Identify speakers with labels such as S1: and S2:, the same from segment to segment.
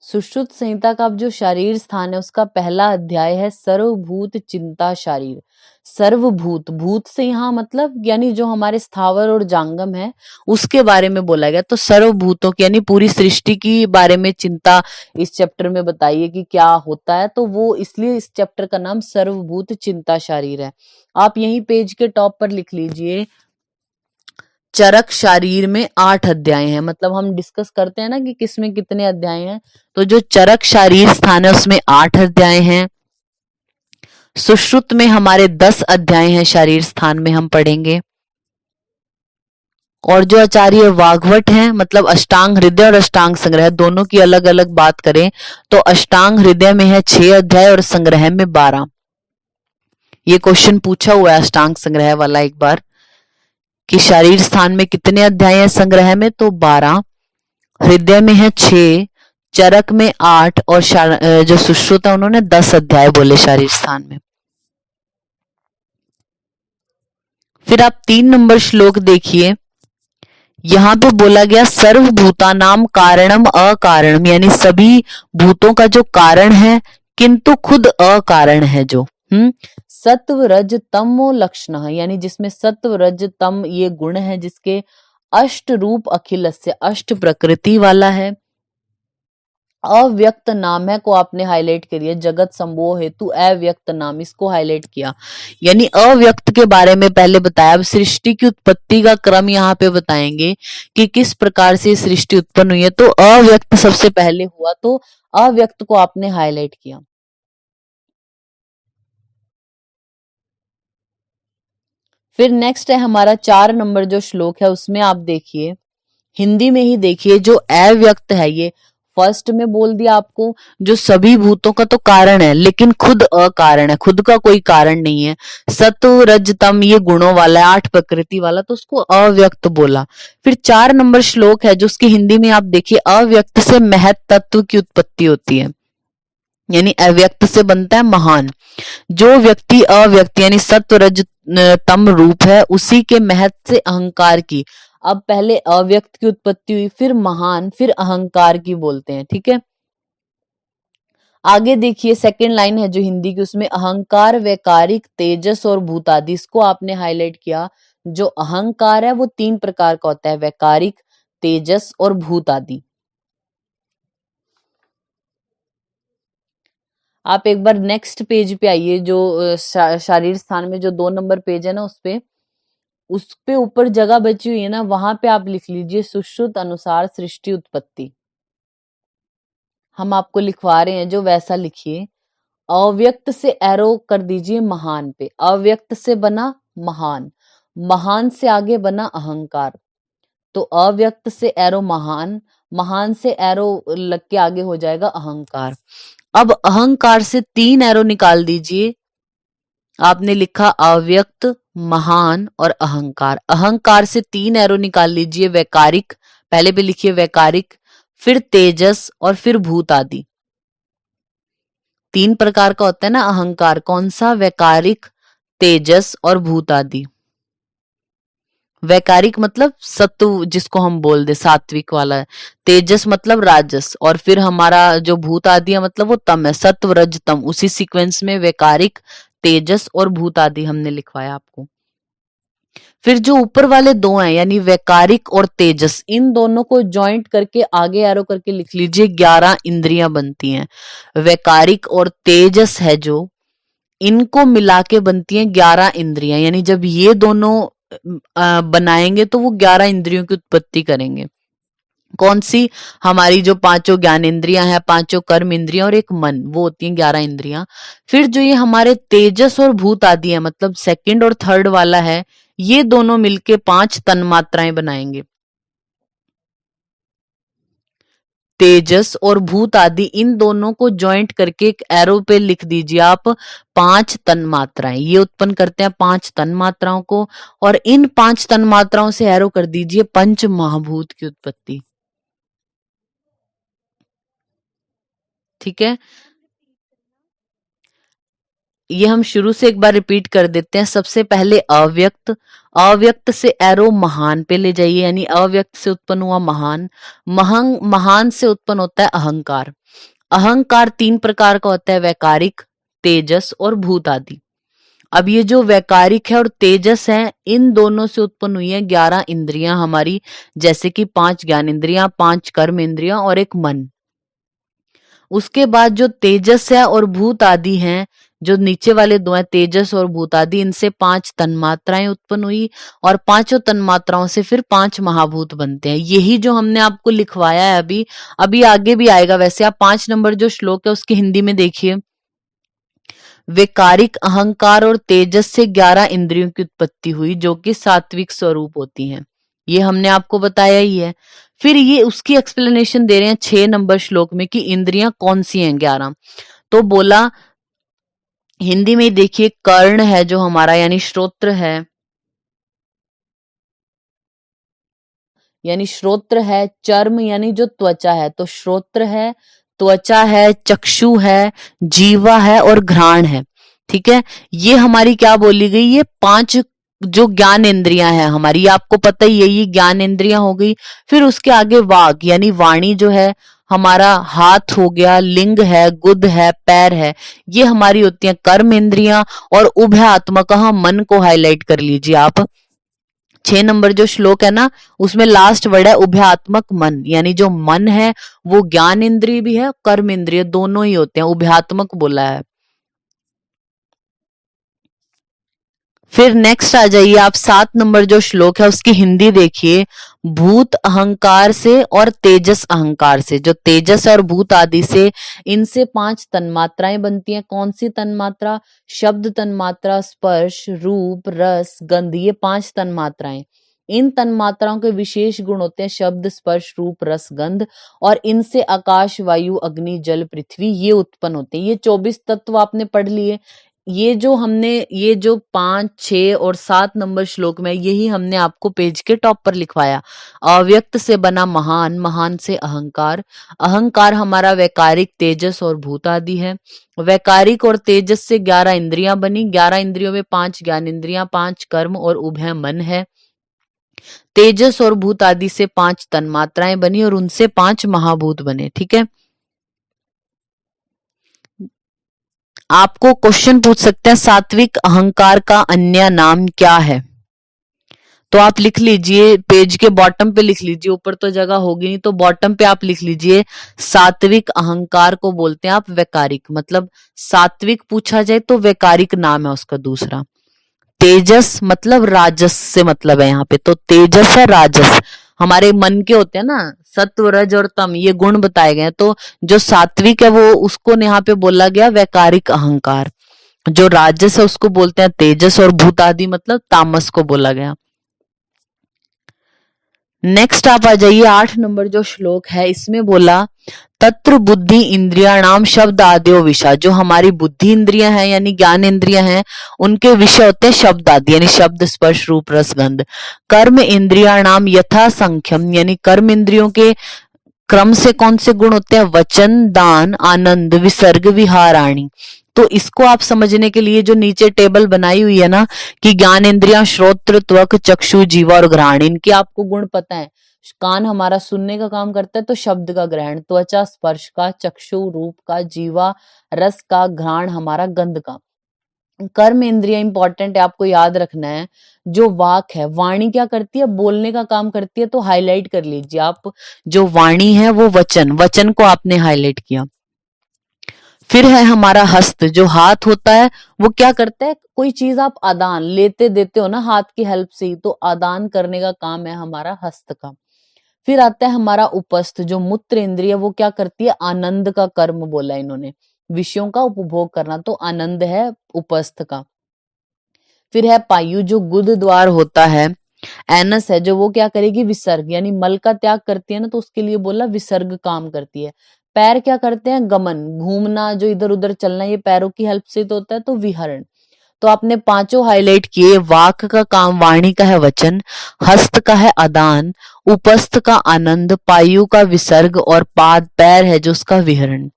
S1: सुश्रुत संहिता का जो शारीर स्थान है उसका पहला अध्याय है सर्वभूत चिंता शारीर। सर्वभूत, भूत से यहाँ मतलब यानी जो हमारे स्थावर और जांगम है उसके बारे में बोला गया। तो सर्वभूतों की यानी पूरी सृष्टि की बारे में चिंता इस चैप्टर में बताइए कि क्या होता है, तो वो इसलिए इस चैप्टर का नाम सर्वभूत चिंता शारीर है। आप यही पेज के टॉप पर लिख लीजिए, चरक शारीर में 8 अध्याय हैं। मतलब हम डिस्कस करते हैं ना कि किसमें कितने अध्याय हैं, तो जो चरक शारीर स्थान है उसमें 8 अध्याय हैं। सुश्रुत में हमारे 10 अध्याय हैं, शारीर स्थान में हम पढ़ेंगे। और जो आचार्य वाग्भट हैं, मतलब अष्टांग हृदय और अष्टांग संग्रह दोनों की अलग अलग बात करें तो अष्टांग हृदय में है 6 अध्याय और संग्रह में 12। ये क्वेश्चन पूछा हुआ है अष्टांग संग्रह वाला एक बार कि शारीर स्थान में कितने अध्याय हैं संग्रह में, तो 12, हृदय में है 6, चरक में 8 और जो सुश्रुत है उन्होंने 10 अध्याय बोले शारीर स्थान में। फिर आप 3 नंबर श्लोक देखिए, यहाँ पे बोला गया सर्वभूतानाम कारणम अकारणम, यानी सभी भूतों का जो कारण है किंतु खुद अकारण है। जो सत्व रज तमो लक्षण, यानी जिसमें सत्व रज तम ये गुण है, जिसके अष्ट रूप अखिलस्य, अष्ट प्रकृति वाला है। अव्यक्त नाम है को आपने हाईलाइट करिए, जगत संभोग हेतु अव्यक्त नाम, इसको हाईलाइट किया, यानी अव्यक्त के बारे में पहले बताया। अब सृष्टि की उत्पत्ति का क्रम यहाँ पे बताएंगे कि किस प्रकार से सृष्टि उत्पन्न हुई है। तो अव्यक्त सबसे पहले हुआ, तो अव्यक्त को आपने हाईलाइट किया। फिर नेक्स्ट है हमारा 4 नंबर जो श्लोक है, उसमें आप देखिए, हिंदी में ही देखिए, जो अव्यक्त है ये फर्स्ट में बोल दिया आपको, जो सभी भूतों का तो कारण है लेकिन खुद अकारण है, खुद का कोई कारण नहीं है। सत्व रज तम ये गुणों वाला है, 8 प्रकृति वाला, तो उसको अव्यक्त बोला। फिर 4 नंबर श्लोक है जो उसकी हिंदी में आप देखिए, अव्यक्त से महत तत्व की उत्पत्ति होती है, यानी अव्यक्त से बनता है महान। जो व्यक्ति अव्यक्त यानी सत्व रज तम रूप है, उसी के महत से अहंकार की, अब पहले अव्यक्त की उत्पत्ति हुई, फिर महान, फिर अहंकार की बोलते हैं। ठीक है, आगे देखिए सेकंड लाइन है जो हिंदी की, उसमें अहंकार वैकारिक तेजस और भूतादि, इसको आपने हाईलाइट किया। जो अहंकार है वो 3 प्रकार का होता है, वैकारिक, तेजस और भूतादि। आप एक बार नेक्स्ट पेज पे आइए, जो शारीर स्थान में जो 2 नंबर पेज है ना, उस पे ऊपर जगह बची हुई है ना, वहां पे आप लिख लीजिए सुश्रुत अनुसार सृष्टि उत्पत्ति। हम आपको लिखवा रहे हैं जो वैसा लिखिए। अव्यक्त से एरो कर दीजिए महान पे, अव्यक्त से बना महान, महान से आगे बना अहंकार, तो अव्यक्त से एरो महान, महान से एरो लग के आगे हो जाएगा अहंकार। अब अहंकार से 3 एरो निकाल दीजिए, आपने लिखा अव्यक्त, महान और अहंकार। अहंकार से 3 एरो निकाल लीजिए, वैकारिक, पहले भी लिखिए वैकारिक, फिर तेजस और फिर भूत आदि। 3 प्रकार का होता है ना अहंकार, कौन सा, वैकारिक, तेजस और भूत आदि। वैकारिक मतलब सत्व जिसको हम बोल दे, सात्विक वाला है। तेजस मतलब राजस, और फिर हमारा जो भूत आदि है मतलब वो तम है, सत्व रज तम, उसी सीक्वेंस में वैकारिक, तेजस और भूत आदि हमने लिखवाया आपको। फिर जो ऊपर वाले 2 हैं यानी वैकारिक और तेजस, इन दोनों को ज्वाइंट करके आगे एरो करके लिख लीजिए, 11 इंद्रियां बनती हैं। वैकारिक और तेजस है जो, इनको मिला के बनती हैं 11 इंद्रियां, यानी जब ये दोनों बनाएंगे तो वो 11 इंद्रियों की उत्पत्ति करेंगे। कौन सी, हमारी जो 5 ज्ञान इंद्रियां हैं, 5 कर्म इंद्रियां और एक मन, वो होती हैं 11 इंद्रियां। फिर जो ये हमारे तेजस और भूत आदि है, मतलब सेकंड और थर्ड वाला है, ये दोनों मिलके 5 तन मात्राएं बनाएंगे। तेजस और भूत आदि इन दोनों को ज्वाइंट करके एक एरो पे लिख दीजिए आप, 5 तन मात्राएं, ये उत्पन्न करते हैं 5 तन मात्राओं को। और इन 5 तन मात्राओं से एरो कर दीजिए पंच महाभूत की उत्पत्ति। ठीक है, ये हम शुरू से एक बार रिपीट कर देते हैं। सबसे पहले अव्यक्त, अव्यक्त से एरो महान पे ले जाइए, यानी अव्यक्त से उत्पन्न हुआ महान, महान से उत्पन्न होता है अहंकार। अहंकार तीन प्रकार का होता है, वैकारिक, तेजस और भूत आदि। अब ये जो वैकारिक है और तेजस है, इन दोनों से उत्पन्न हुई है 11 इंद्रियां हमारी, जैसे कि 5 ज्ञान इंद्रियां, 5 कर्म इंद्रियां और एक मन। उसके बाद जो तेजस है और भूत आदि हैं, जो नीचे वाले दो हैं तेजस और भूत आदि, इनसे 5 तन्मात्राएं उत्पन्न हुई और पांचों तन्मात्राओं से फिर 5 महाभूत बनते हैं। यही जो हमने आपको लिखवाया है अभी, अभी आगे भी आएगा। वैसे आप 5 नंबर जो श्लोक है उसकी हिंदी में देखिए। वैकारिक अहंकार और तेजस से 11 इंद्रियों की उत्पत्ति हुई, जो कि सात्विक स्वरूप होती हैं। ये हमने आपको बताया ही है। फिर ये उसकी एक्सप्लेनेशन दे रहे हैं 6 नंबर श्लोक में कि इंद्रियां कौन सी हैं 11। तो बोला, हिंदी में ही देखिए, कर्ण है जो हमारा, यानी श्रोत्र है, यानी श्रोत्र है। चर्म यानी जो त्वचा है, तो श्रोत्र है, त्वचा है, चक्षु है, जीवा है और घ्राण है। ठीक है, ये हमारी क्या बोली गई, ये 5 जो ज्ञान इंद्रियां हैं हमारी, ये आपको पता ही है, ये ज्ञान इंद्रियां हो गई। फिर उसके आगे वाग यानी वाणी जो है, हमारा हाथ हो गया, लिंग है, गुद है, पैर है, ये हमारी होती हैं कर्म इंद्रियां। और उभयात्मक मन को हाईलाइट कर लीजिए आप। 6 नंबर जो श्लोक है ना, उसमें लास्ट वर्ड है उभयात्मक मन, यानी जो मन है वो ज्ञान इंद्रिय भी है, कर्म इंद्रिय दोनों ही होते हैं, उभयात्मक बोला है। फिर नेक्स्ट आ जाइए आप, 7 नंबर जो श्लोक है उसकी हिंदी देखिए। भूत अहंकार से और तेजस अहंकार से, जो तेजस और भूत आदि से, इनसे 5 तन्मात्राएं बनती हैं। कौन सी तन्मात्रा, शब्द तन्मात्रा, स्पर्श, रूप, रस, गंध, ये 5 तन्मात्राएं। इन तन्मात्राओं के विशेष गुण होते हैं शब्द, स्पर्श, रूप, रस, गंध, और इनसे आकाश, वायु, अग्नि, जल, पृथ्वी ये उत्पन्न होते हैं। ये 24 तत्व आपने पढ़ लिए। ये जो हमने, ये जो 5, 6 और 7 नंबर श्लोक में, यही हमने आपको पेज के टॉप पर लिखवाया। अव्यक्त से बना महान, महान से अहंकार, अहंकार हमारा वैकारिक, तेजस और भूत आदि है। वैकारिक और तेजस से 11 इंद्रियां बनी, 11 इंद्रियों में 5 ज्ञान इंद्रियां, 5 कर्म और उभय मन है। तेजस और भूत आदि से 5 तन्मात्राएं बनी और उनसे 5 महाभूत बने। ठीक है, आपको क्वेश्चन पूछ सकते हैं सात्विक अहंकार का अन्य नाम क्या है, तो आप लिख लीजिए, पेज के बॉटम पे लिख लीजिए, ऊपर तो जगह होगी नहीं, तो बॉटम पे आप लिख लीजिए सात्विक अहंकार को बोलते हैं आप वैकारिक, मतलब सात्विक पूछा जाए तो वैकारिक नाम है उसका दूसरा। तेजस मतलब राजस से मतलब है यहाँ पे, तो तेजस है राजस, हमारे मन के होते हैं ना, सत्व, रज और तम, ये गुण बताए गए हैं। तो जो सात्विक है वो, उसको यहाँ पे बोला गया वैकारिक अहंकार। जो राजस है उसको बोलते हैं तेजस, और भूत आदि मतलब तामस को बोला गया। नेक्स्ट आप आ जाइए, 8 नंबर जो श्लोक है इसमें बोला, तत्र बुद्धि इंद्रियाणाम शब्द आद्यो विषय, जो हमारी बुद्धि इंद्रियां हैं यानी ज्ञान इंद्रियां हैं, उनके विषय होते हैं शब्द आदि, यानी शब्द, स्पर्श, रूप, रस, गंध। कर्म इंद्रियाणाम यथा संख्यम, यानी कर्म इंद्रियों के क्रम से कौन से गुण होते हैं, वचन, दान, आनंद, विसर्ग, विहाराणी। तो इसको आप समझने के लिए जो नीचे टेबल बनाई हुई है ना, कि ज्ञान इंद्रियां श्रोत्र, त्वक, चक्षु, जीवा और घ्राण, इनके आपको गुण पता है। कान हमारा सुनने का काम करता है तो शब्द का ग्रहण, त्वचा स्पर्श का, चक्षु रूप का, जीवा रस का, घ्राण हमारा गंध का। कर्म इंद्रिय इंपॉर्टेंट है, आपको याद रखना है। जो वाक है, वाणी क्या करती है, बोलने का काम करती है, तो हाईलाइट कर लीजिए आप, जो वाणी है वो वचन, वचन को आपने हाईलाइट किया। फिर है हमारा हस्त, जो हाथ होता है वो क्या करता है, कोई चीज आप आदान लेते देते हो ना हाथ की हेल्प से ही, तो आदान करने का काम है हमारा हस्त का। फिर आता है हमारा उपस्थ, जो मूत्र इंद्रिय, वो क्या करती है, आनंद का कर्म बोला इन्होंने, विषयों का उपभोग करना, तो आनंद है उपस्थ का। फिर है पायु, जो गुद द्वार होता है। एनस है, जो वो क्या करेगी, विसर्ग, यानी मल का त्याग करती है ना, तो उसके लिए बोला विसर्ग काम करती है। पैर क्या करते हैं, गमन, घूमना, जो इधर उधर चलना, ये पैरों की हेल्प से तो होता है, तो विहरण। तो आपने पांचों हाईलाइट किए, वाक का काम, वाणी का है वचन, हस्त का है आदान, उपस्थ का आनंद, पायु का विसर्ग, और पाद पैर है जो उसका विहरण।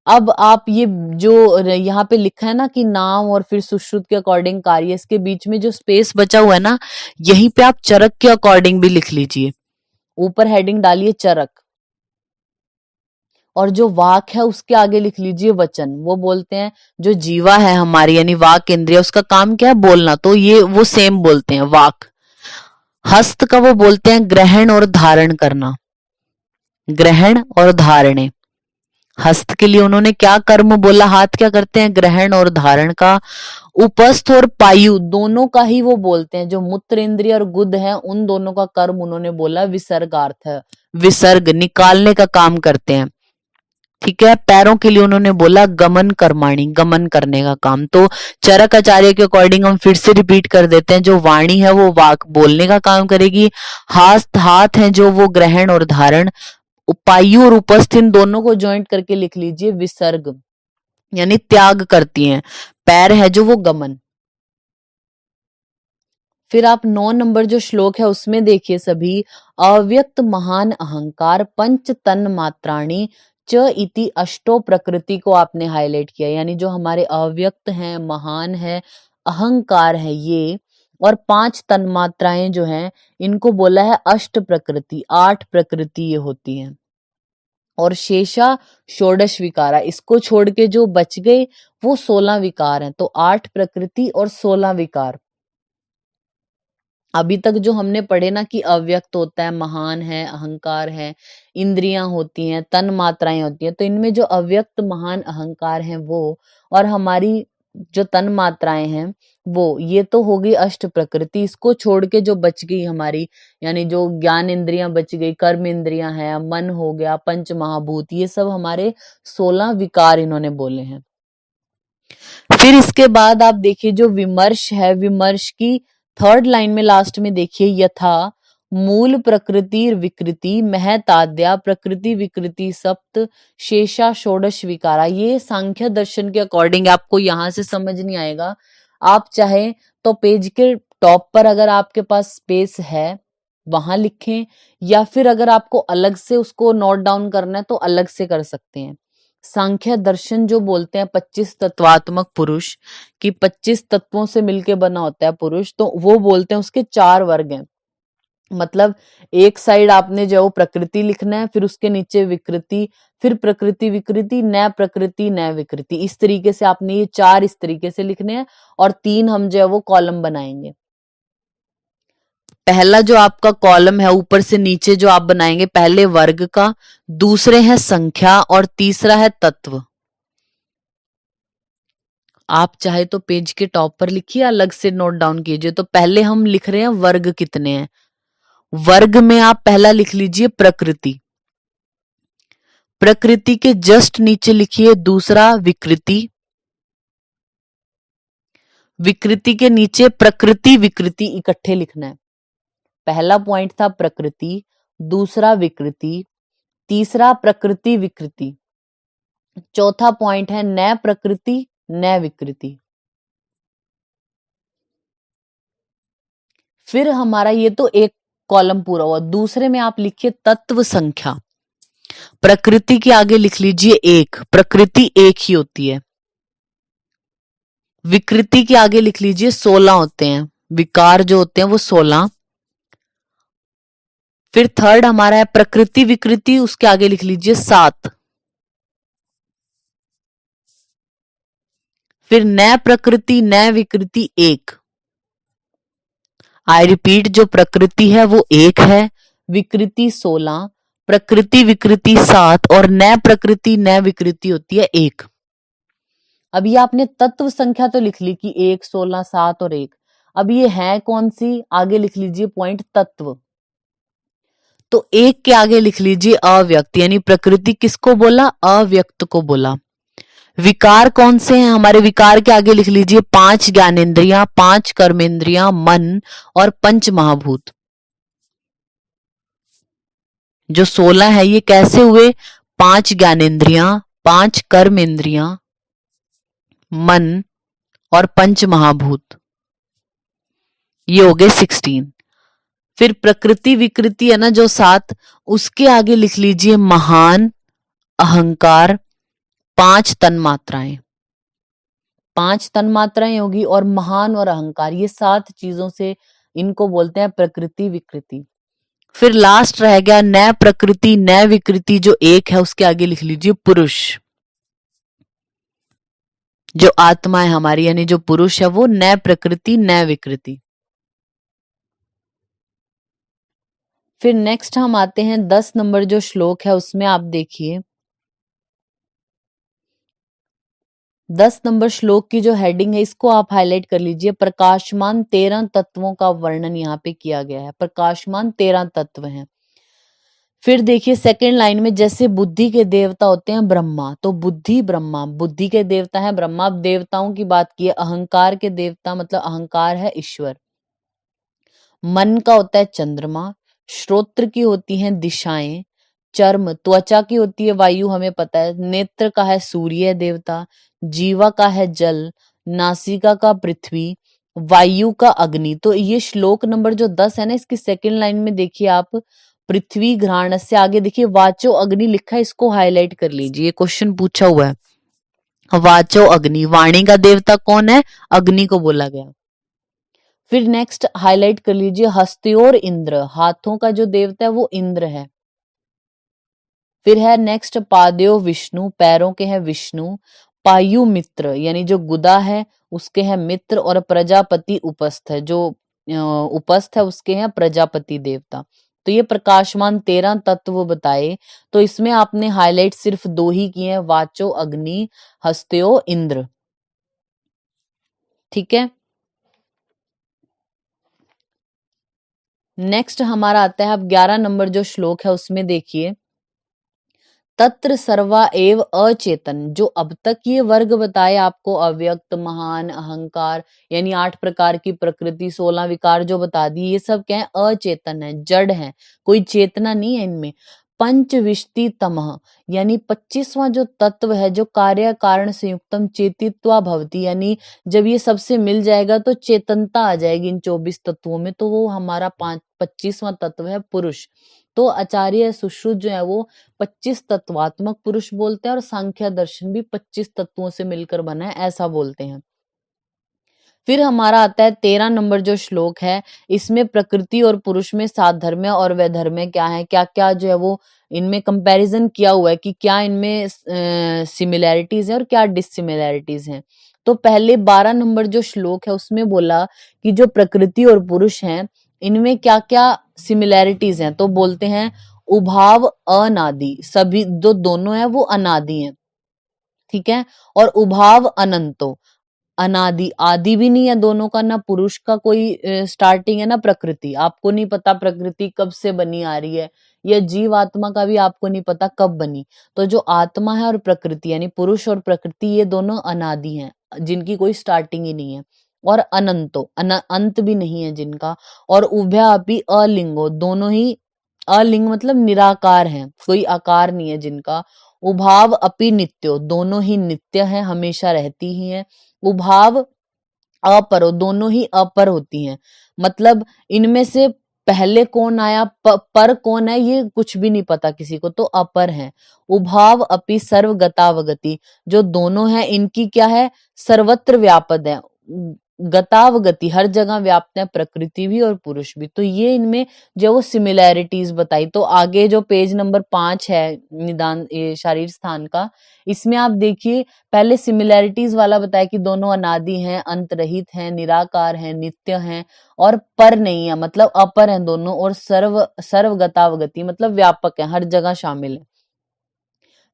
S1: अब आप ये जो यहाँ पे लिखा है ना कि नाम और फिर सुश्रुत के अकॉर्डिंग कार्य, इसके बीच में जो स्पेस बचा हुआ है ना, यहीं पे आप चरक के अकॉर्डिंग भी लिख लीजिए। ऊपर हेडिंग डालिए चरक, और जो वाक है उसके आगे लिख लीजिए वचन। वो बोलते हैं जो जीवा है हमारी यानी वाक इंद्रिय, उसका काम क्या है? बोलना, तो ये वो सेम बोलते हैं वाक। हस्त का वो बोलते हैं ग्रहण और धारण करना, ग्रहण और धारणे। हस्त के लिए उन्होंने क्या कर्म बोला? हाथ क्या करते हैं? ग्रहण और धारण का। उपस्थ और पायु दोनों का ही वो बोलते हैं, जो मूत्र इंद्रिय और गुद है उन दोनों का कर्म उन्होंने बोला विसर्गार्थ है, विसर्ग निकालने का काम करते हैं। ठीक है। पैरों के लिए उन्होंने बोला गमन कर्माणी, गमन करने का काम। तो चरक आचार्य के अकॉर्डिंग हम फिर से रिपीट कर देते हैं, जो वाणी है वो वाक बोलने का काम करेगी, हाथ है जो वो ग्रहण और धारण, उपायु और उपस्थ इन दोनों को ज्वाइंट करके लिख लीजिए विसर्ग, यानी त्याग करती हैं। पैर है जो वो गमन। फिर आप 9 नंबर जो श्लोक है उसमें देखिए सभी, अव्यक्त महान अहंकार पंच तन मात्राणी च इति अष्टो प्रकृति को आपने हाईलाइट किया, यानी जो हमारे अव्यक्त हैं, महान है, अहंकार है ये, और 5 तन्मात्राएं जो हैं इनको बोला है अष्ट प्रकृति, 8 प्रकृति ये होती हैं। और शेषा षोडश विकारा, इसको छोड़ के जो बच गए वो 16 विकार हैं। तो 8 प्रकृति और 16 विकार। अभी तक जो हमने पढ़े ना कि अव्यक्त होता है, महान है, अहंकार है, इंद्रियां होती हैं, तन मात्राएं होती हैं, तो इनमें जो अव्यक्त महान अहंकार है वो, और हमारी जो तन मात्राएं हैं वो, ये तो हो गई अष्ट प्रकृति। इसको छोड़ के जो बच गई हमारी, यानी जो ज्ञान इंद्रियां बच गई, कर्म इंद्रियां हैं, मन हो गया, पंच महाभूत, ये सब हमारे 16 विकार इन्होंने बोले हैं। फिर इसके बाद आप देखिए जो विमर्श है, विमर्श की 3rd लाइन में लास्ट में देखिए, यथा मूल प्रकृति विकृति महताद्या प्रकृति विकृति सप्त शेषा षोडश विकारा। ये सांख्य दर्शन के अकॉर्डिंग आपको यहां से समझ नहीं आएगा, आप चाहे तो पेज के टॉप पर अगर आपके पास स्पेस है वहां लिखें, या फिर अगर आपको अलग से उसको नोट डाउन करना है तो अलग से कर सकते हैं। सांख्य दर्शन जो बोलते हैं 25 तत्वात्मक पुरुष, कि 25 तत्वों से मिलके बना होता है पुरुष, तो वो बोलते हैं उसके 4 वर्ग हैं। मतलब एक साइड आपने जो प्रकृति लिखना है, फिर उसके नीचे विकृति, फिर प्रकृति विकृति, न प्रकृति न विकृति, इस तरीके से आपने ये 4 इस तरीके से लिखने हैं, और 3 हम जो है वो कॉलम बनाएंगे। पहला जो आपका कॉलम है ऊपर से नीचे जो आप बनाएंगे, पहले वर्ग का, दूसरे है संख्या, और तीसरा है तत्व। आप चाहे तो पेज के टॉप पर लिखिए, अलग से नोट डाउन कीजिए। तो पहले हम लिख रहे हैं वर्ग कितने हैं। वर्ग में आप पहला लिख लीजिए प्रकृति, प्रकृति के जस्ट नीचे लिखिए दूसरा विकृति, विकृति के नीचे प्रकृति विकृति इकट्ठे लिखना है। पहला पॉइंट था प्रकृति, दूसरा विकृति, तीसरा प्रकृति विकृति, चौथा पॉइंट है न प्रकृति न विकृति। फिर हमारा ये तो एक कॉलम पूरा हुआ। दूसरे में आप लिखिए तत्व संख्या, प्रकृति के आगे लिख लीजिए 1, प्रकृति एक ही होती है। विकृति के आगे लिख लीजिए 16 होते हैं, विकार जो होते हैं वो 16। फिर थर्ड हमारा है प्रकृति विकृति, उसके आगे लिख लीजिए 7। फिर न प्रकृति न विकृति 1। आई रिपीट, जो प्रकृति है वो 1 है, विकृति 16, प्रकृति विकृति 7, और न प्रकृति न विकृति होती है 1। अब ये आपने तत्व संख्या तो लिख ली कि 1, 16, 7 और 1। अब ये है कौन सी? आगे लिख लीजिए पॉइंट तत्व। तो 1 के आगे लिख लीजिए अव्यक्त, यानी प्रकृति किसको बोला? अव्यक्त को बोला। विकार कौन से हैं हमारे? विकार के आगे लिख लीजिए 5 ज्ञानेंद्रियां, 5 कर्मेंद्रियां, मन और पंच महाभूत। जो 16 है ये कैसे हुए? 5 ज्ञानेंद्रियां, 5 कर्मेंद्रियां, मन और पंच महाभूत, ये हो गए 16। फिर प्रकृति विकृति है ना जो 7, उसके आगे लिख लीजिए महान, अहंकार, 5 तन्मात्राएं, 5 तन्मात्राएं होगी, और महान और अहंकार, ये 7 चीजों से इनको बोलते हैं प्रकृति विकृति। फिर लास्ट रह गया नय प्रकृति नय विकृति, जो एक है उसके आगे लिख लीजिए पुरुष। जो आत्मा है हमारी यानी जो पुरुष है वो नय प्रकृति नय विकृति। फिर नेक्स्ट हम आते हैं 10 नंबर जो श्लोक है उसमें आप देखिए 10 नंबर श्लोक की जो हेडिंग है इसको आप हाईलाइट कर लीजिए। प्रकाशमान 13 तत्वों का वर्णन यहाँ पे किया गया है। प्रकाशमान 13 तत्व हैं। फिर देखिए सेकंड लाइन में, जैसे बुद्धि के देवता होते हैं ब्रह्मा, तो बुद्धि ब्रह्मा, बुद्धि के देवता है ब्रह्मा। अब देवताओं की बात की है, अहंकार के देवता मतलब अहंकार है ईश्वर। मन का होता है चंद्रमा, श्रोत्र की होती हैं दिशाएं, चर्म त्वचा की होती है वायु, हमें पता है। नेत्र का है सूर्य देवता, जीवा का है जल, नासिका का पृथ्वी, वायु का अग्नि। तो ये श्लोक नंबर जो 10 है ना, इसकी सेकंड लाइन में देखिए आप, पृथ्वी घ्राण से आगे देखिए वाचो अग्नि लिखा है, इसको हाईलाइट कर लीजिए, ये क्वेश्चन पूछा हुआ है। वाचो अग्नि, वाणी का देवता कौन है? अग्नि को बोला गया। फिर नेक्स्ट हाईलाइट कर लीजिए हस्त्योर इंद्र, हाथों का जो देवता है वो इंद्र है। फिर है नेक्स्ट पादयो विष्णु, पैरों के हैं विष्णु। पायु मित्र यानी जो गुदा है उसके हैं मित्र, और प्रजापति उपस्थ है, जो उपस्थ है उसके हैं प्रजापति देवता। तो ये प्रकाशमान 13 तत्व बताए। तो इसमें आपने हाईलाइट सिर्फ 2 ही किए हैं, वाचो अग्नि, हस्त्यो इंद्र। ठीक है। नेक्स्ट हमारा आता है अब 11 नंबर जो श्लोक है उसमें देखिए, तत्र सर्वा एव अचेतन। जो अब तक ये वर्ग बताए आपको, अव्यक्त, महान, अहंकार, यानी 8 प्रकार की प्रकृति, 16 विकार जो बता दी, ये सब क्या है? अचेतन है, जड़ है, कोई चेतना नहीं है इनमें। पंचविंशति तमः यानी 25वां जो तत्व है, जो कार्य कारण संयुक्तम चेतित्वा भवति, यानी जब ये सबसे मिल जाएगा तो चेतनता आ जाएगी इन 24 तत्वों में, तो वो हमारा 25वां तत्व है पुरुष। तो आचार्य सुश्रुत जो है वो 25 तत्वात्मक पुरुष बोलते हैं, और सांख्य दर्शन भी 25 तत्वों से मिलकर बना है ऐसा बोलते हैं। फिर हमारा आता है 13 नंबर जो श्लोक है, इसमें प्रकृति और पुरुष में साधर्म्य और वैधर्म्य क्या है, क्या क्या जो है वो इनमें कंपैरिजन किया हुआ है कि क्या इनमें सिमिलैरिटीज है और क्या डिसिमिलैरिटीज हैं। तो पहले 12 नंबर जो श्लोक है उसमें बोला कि जो प्रकृति और पुरुष हैं इनमें क्या क्या सिमिलैरिटीज हैं, तो बोलते हैं उभाव अनादि, सभी जो दोनों है वो अनादि हैं। ठीक है। और उभाव अनंतो, अनादि, आदि भी नहीं है दोनों का, ना पुरुष का कोई स्टार्टिंग है ना प्रकृति, आपको नहीं पता प्रकृति कब से बनी आ रही है, या जीव आत्मा का भी आपको नहीं पता कब बनी। तो जो आत्मा है और प्रकृति यानी पुरुष और प्रकृति, ये दोनों अनादि हैं, जिनकी कोई स्टार्टिंग ही नहीं है। और अनंतो, अंत भी नहीं है जिनका। और उभयापि अलिंगो, दोनों ही अलिंग मतलब निराकार हैं, कोई आकार नहीं है जिनका। उभाव अपि नित्यो, दोनों ही नित्य हैं, हमेशा रहती ही हैं। उभाव अपरो, दोनों ही अपर होती हैं, मतलब इनमें से पहले कौन आया पर कौन है ये कुछ भी नहीं पता किसी को, तो अपर है। उभाव अपि सर्वगतावगति, जो दोनों हैं इनकी क्या है? सर्वत्र व्यापद है, गतावगति, हर जगह व्याप्त है, प्रकृति भी और पुरुष भी। तो ये इनमें जो वो सिमिलैरिटीज बताई। तो आगे जो पेज नंबर 5 है निदान ये शारीर स्थान का, इसमें आप देखिए पहले सिमिलैरिटीज वाला बताया कि दोनों अनादि हैं, अंत रहित हैं, निराकार हैं, नित्य हैं, और पर नहीं है मतलब अपर हैं दोनों, और सर्वगतावगति मतलब व्यापक है, हर जगह शामिल है।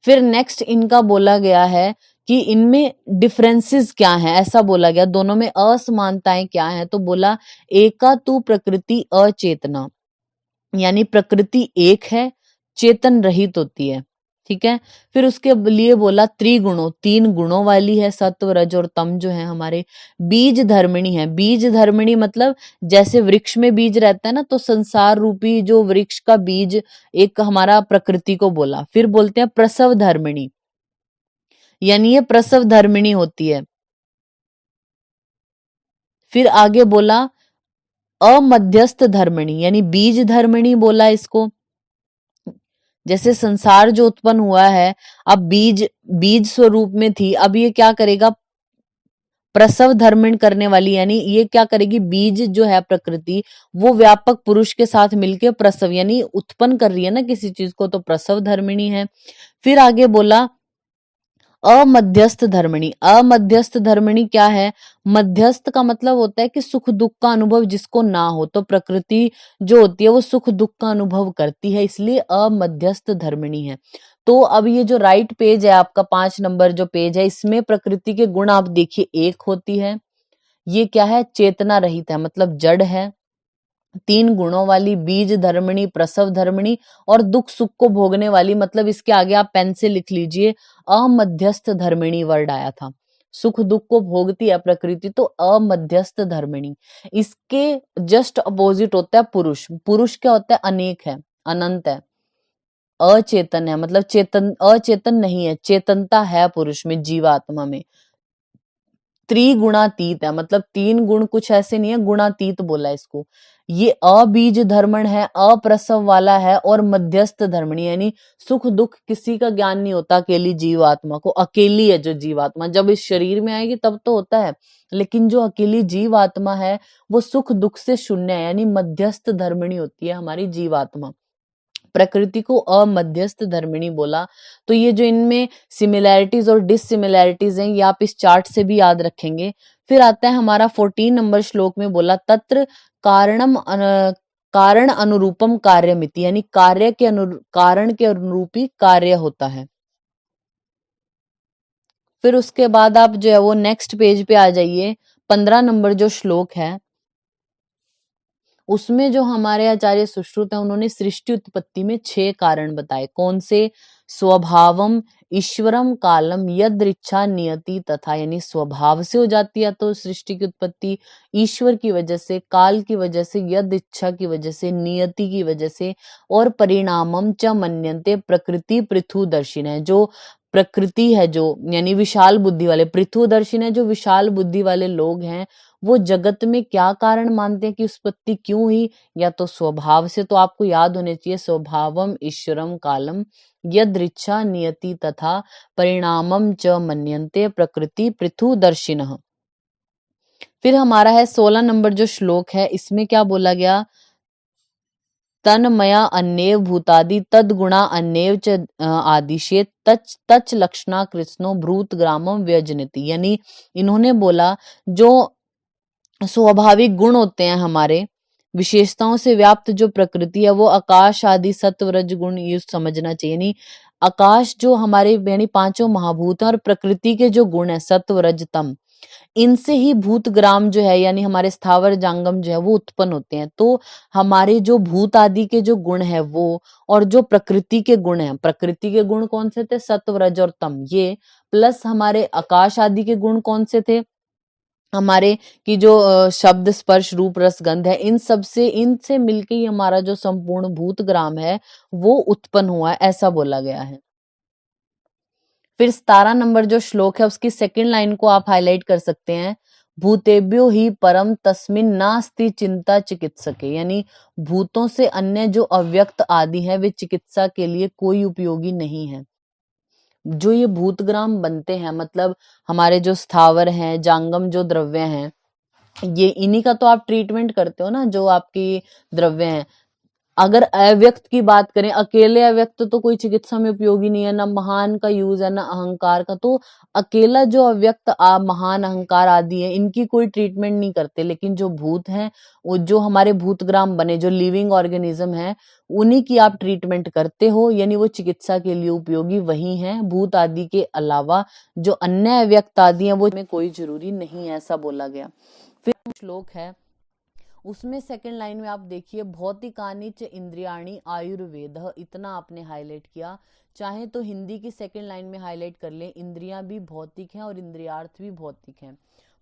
S1: फिर नेक्स्ट इनका बोला गया है कि इनमें डिफरेंसेस क्या हैं, ऐसा बोला गया, दोनों में असमानताएं क्या हैं। तो बोला एका तू प्रकृति अचेतना, यानी प्रकृति एक है, चेतन रहित होती है। ठीक है। फिर उसके लिए बोला त्रिगुणों, 3 गुणों वाली है, सत्व रज और तम जो है हमारे। बीज धर्मिणी है, बीज धर्मिणी मतलब जैसे वृक्ष में बीज रहता है ना, तो संसार रूपी जो वृक्ष का बीज एक हमारा प्रकृति को बोला। फिर बोलते हैं प्रसव धर्मिणी, यानी ये प्रसव धर्मिणी होती है। फिर आगे बोला अमध्यस्थ धर्मिणी, यानी बीज धर्मिणी बोला इसको। जैसे संसार जो उत्पन्न हुआ है, अब बीज बीज स्वरूप में थी, अब ये क्या करेगा, प्रसव धर्मण करने वाली, यानी ये क्या करेगी, बीज जो है प्रकृति वो व्यापक पुरुष के साथ मिलके प्रसव यानी उत्पन्न कर रही है ना किसी चीज को, तो प्रसव धर्मिणी है। फिर आगे बोला अमध्यस्थ धर्मिणी। अमध्यस्थ धर्मिणी क्या है, मध्यस्थ का मतलब होता है कि सुख दुख का अनुभव जिसको ना हो, तो प्रकृति जो होती है वो सुख दुख का अनुभव करती है, इसलिए अमध्यस्थ धर्मिणी है। तो अब ये जो राइट पेज है आपका 5 नंबर जो पेज है, इसमें प्रकृति के गुण आप देखिए, एक होती है, ये क्या है, चेतना रहित है मतलब जड़ है, 3 गुणों वाली, बीज धर्मिणी, प्रसव धर्मिणी और दुख सुख को भोगने वाली, मतलब इसके आगे आप पेन से लिख लीजिए अमध्यस्थ धर्मिणी वर्ड आया था। सुख दुख को भोगती है प्रकृति तो अमध्यस्थ धर्मिणी। इसके जस्ट अपोजिट होता है पुरुष। पुरुष क्या होता है, अनेक है, अनंत है, अचेतन है, मतलब चेतन अचेतन नहीं है, चेतनता है पुरुष में, जीवात्मा में। त्रिगुणातीत है, मतलब 3 गुण कुछ ऐसे नहीं है, गुणातीत बोला इसको। ये अबीज धर्मण है, अप्रसव वाला है और मध्यस्थ धर्मणी, यानी सुख दुख किसी का ज्ञान नहीं होता अकेली जीवात्मा को। अकेली है जो जीवात्मा, जब इस शरीर में आएगी तब तो होता है, लेकिन जो अकेली जीवात्मा है वो सुख दुख से शून्य है, यानी मध्यस्थ धर्मणी होती है हमारी जीवात्मा। प्रकृति को अमध्यस्थ धर्मिणी बोला। तो ये जो इनमें सिमिलैरिटीज और डिससिमिलैरिटीज हैं, ये आप इस चार्ट से भी याद रखेंगे। फिर आता है हमारा 14 नंबर श्लोक में बोला तत्र कारण अनुरूपम कार्यमिति, यानी कारण के अनुरूपी कार्य होता है। फिर उसके बाद आप जो है वो नेक्स्ट पेज पे आ जाइए, 15 नंबर जो श्लोक है उसमें जो हमारे आचार्य सुश्रुत है उन्होंने सृष्टि उत्पत्ति में 6 कारण बताए। कौन से, स्वभावम, ईश्वरम, कालम, यदृच्छा, नियति तथा, यानी स्वभाव से हो जाती है तो सृष्टि की उत्पत्ति, ईश्वर की वजह से, काल की वजह से, यद इच्छा की वजह से, नियति की वजह से, और परिणामम च मन्यन्ते, प्रकृति पृथुदर्शिन है। जो प्रकृति है जो यानी विशाल बुद्धि वाले, पृथुदर्शिन है जो विशाल बुद्धि वाले लोग हैं, वो जगत में क्या कारण मानते हैं कि उत्पत्ति क्यों हुई, या तो स्वभाव से, तो आपको याद होने चाहिए स्वभावम ईश्वरम कालम यदृच्छा नियति तथा परिणामम च मन्यन्ते प्रकृति पृथुदर्शिनः। फिर हमारा है 16 नंबर जो श्लोक है, इसमें क्या बोला गया, तन्मया अन्येव भूतादि तद गुणा अन्येव च आदिशेत तच तच लक्षणा कृष्णो भ्रूत ग्रामम व्यजनति, यानी इन्होंने बोला जो स्वाभाविक गुण होते हैं हमारे, विशेषताओं से व्याप्त जो प्रकृति है वो आकाश आदि सत्व रज गुण ये समझना चाहिए। यानी आकाश जो हमारे यानी 5 महाभूत हैं और प्रकृति के जो गुण है सत्व रज तम, इनसे ही भूत ग्राम जो है यानी हमारे स्थावर जांगम जो है वो उत्पन्न होते हैं। तो हमारे जो भूत आदि के जो गुण है वो, और जो प्रकृति के गुण है, प्रकृति के गुण कौन से थे, सत्व रज और तम, ये प्लस हमारे आकाश आदि के गुण कौन से थे, हमारे की जो शब्द स्पर्श रूप रस गंध है, इन सब से इनसे मिलके ही हमारा जो संपूर्ण भूत ग्राम है वो उत्पन्न हुआ है, ऐसा बोला गया है। फिर 17 नंबर जो श्लोक है उसकी सेकंड लाइन को आप हाईलाइट कर सकते हैं, भूतेभ्यो ही परम तस्मिन नास्ति चिंता चिकित्सके, यानी भूतों से अन्य जो अव्यक्त आदि है वे चिकित्सा के लिए कोई उपयोगी नहीं है। जो ये भूतग्राम बनते हैं मतलब हमारे जो स्थावर हैं जांगम जो द्रव्य हैं, ये इन्हीं का तो आप ट्रीटमेंट करते हो ना, जो आपकी द्रव्य हैं। अगर अव्यक्त की बात करें, अकेले अव्यक्त तो कोई चिकित्सा में उपयोगी नहीं है, ना महान का यूज है ना अहंकार का, तो अकेला जो अव्यक्त महान अहंकार आदि है इनकी कोई ट्रीटमेंट नहीं करते, लेकिन जो भूत हैं वो जो हमारे भूतग्राम बने जो लिविंग ऑर्गेनिज्म है उन्हीं की आप ट्रीटमेंट करते हो, यानी वो चिकित्सा के लिए उपयोगी वही हैं, भूत आदि के अलावा जो अन्य अव्यक्त आदि हैं वो में कोई जरूरी नहीं है, ऐसा बोला गया। फिर श्लोक है उसमें सेकंड लाइन में आप देखिए, भौतिकानि च इंद्रियाणि आयुर्वेद, इतना आपने हाईलाइट किया। चाहे तो हिंदी की सेकंड लाइन में हाईलाइट कर लें, इंद्रियां भी भौतिक हैं और इंद्रियार्थ भी भौतिक हैं।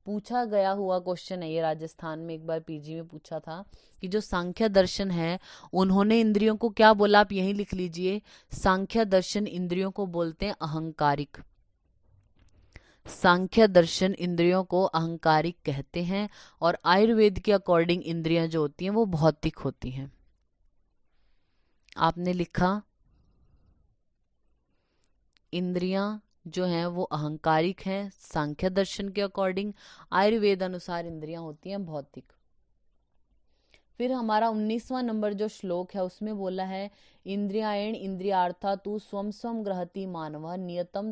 S1: पूछा गया हुआ क्वेश्चन है ये, राजस्थान में एक बार पीजी में पूछा था कि जो सांख्य दर्शन है उन्होंने इंद्रियों को क्या बोला, आप यही लिख लीजिए, सांख्य दर्शन इंद्रियों को बोलते हैं अहंकारिक। सांख्य दर्शन इंद्रियों को अहंकारिक कहते हैं और आयुर्वेद के अकॉर्डिंग इंद्रियां जो होती हैं वो भौतिक होती हैं। आपने लिखा इंद्रियां जो हैं वो अहंकारिक हैं सांख्य दर्शन के अकॉर्डिंग, आयुर्वेद अनुसार इंद्रियां होती हैं भौतिक। फिर हमारा 19वां नंबर जो श्लोक है उसमें बोला है इंद्रियायण इंद्रियार्था तू स्वम स्वम ग्रहति मानव नियतम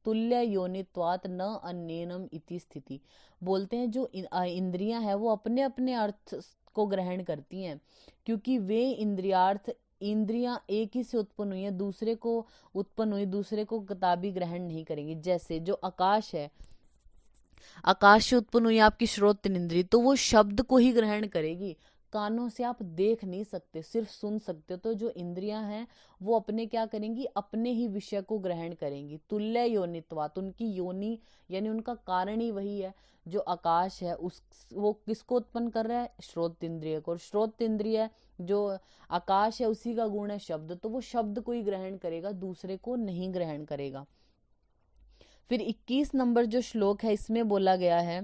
S1: तुल्य योनित्वात न अन्येनम इति स्थिति। बोलते हैं जो इंद्रियां हैं वो अपने अपने अर्थ को ग्रहण करती हैं, क्योंकि वे इंद्रियां एक ही से उत्पन्न हुई है, दूसरे को उत्पन्न हुई दूसरे को कदापि ग्रहण नहीं करेंगी। जैसे जो आकाश है, आकाश से उत्पन्न हुई आपकी श्रोत्र इंद्री, तो वो शब्द को ही ग्रहण करेगी, कानों से आप देख नहीं सकते, सिर्फ सुन सकते हो। तो जो इंद्रियां हैं वो अपने क्या करेंगी, अपने ही विषय को ग्रहण करेंगी। तुल्य योनित्वात, उनकी योनि यानी उनका कारण ही वही है। जो आकाश है उस वो किसको उत्पन्न कर रहा है, श्रोत इंद्रिय को, और श्रोत इंद्रिय जो आकाश है उसी का गुण है शब्द, तो वो शब्द को ही ग्रहण करेगा, दूसरे को नहीं ग्रहण करेगा। फिर 21 नंबर जो श्लोक है इसमें बोला गया है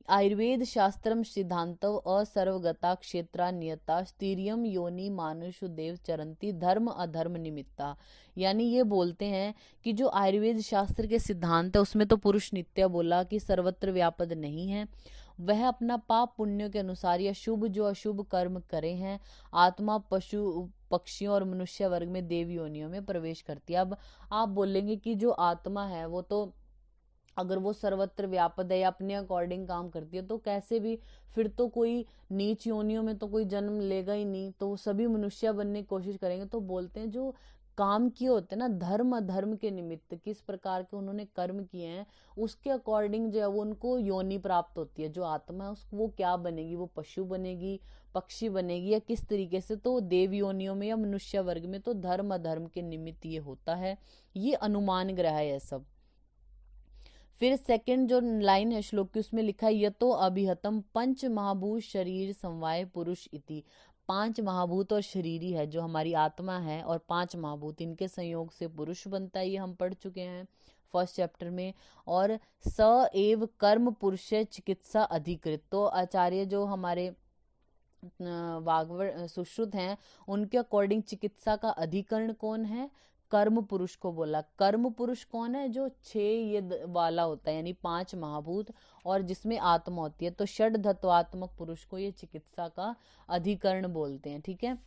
S1: आयुर्वेद शास्त्रम सिद्धांतव असर्वगता क्षेत्रा नियता स्त्रीयम योनि मानुषु देव चरंती धर्म अधर्म निमित्ता। यानी ये बोलते हैं कि जो आयुर्वेद शास्त्र के सिद्धांत है उसमें तो पुरुष नित्य बोला कि सर्वत्र व्यापद नहीं है, वह अपना पाप पुण्य के अनुसार या शुभ जो अशुभ कर्म करे हैं, आत्मा पशु पक्षियों और मनुष्य वर्ग में देव योनियों में प्रवेश करती है। अब आप बोलेंगे कि जो आत्मा है वो तो अगर वो सर्वत्र व्यापद है या अपने अकॉर्डिंग काम करती है तो कैसे भी फिर तो कोई नीच योनियों में तो कोई जन्म लेगा ही नहीं, तो वो सभी मनुष्य बनने की कोशिश करेंगे। तो बोलते हैं जो काम किए होते हैं ना धर्म अधर्म के निमित्त, किस प्रकार के उन्होंने कर्म किए हैं उसके अकॉर्डिंग जो है वो उनको योनि प्राप्त होती है। जो आत्मा है उसको वो क्या बनेगी, वो पशु बनेगी, पक्षी बनेगी या किस तरीके से, तो देव योनियों में या मनुष्य वर्ग में, तो धर्म अधर्म के निमित्त ये होता है। ये अनुमान ग्रह है सब। फिर सेकंड जो लाइन है श्लोक की उसमें लिखा है यतो अभिहतम पंच महाभूत शरीर समवाय पुरुष इति। पांच महाभूत और शरीरी है जो हमारी आत्मा है, और पांच महाभूत इनके संयोग से पुरुष बनता है, ये हम पढ़ चुके हैं फर्स्ट चैप्टर में। और स एव कर्म पुरुष चिकित्सा अधिकृत, तो आचार्य जो हमारे वागवट सुश्रुत हैं उनके अकॉर्डिंग चिकित्सा का अधिकरण कौन है, कर्म पुरुष को बोला। कर्म पुरुष कौन है, जो 6 ये वाला होता है यानी 5 महाभूत और जिसमें आत्मा होती है, तो षड धत्वात्मक पुरुष को ये चिकित्सा का अधिकरण बोलते हैं। ठीक है।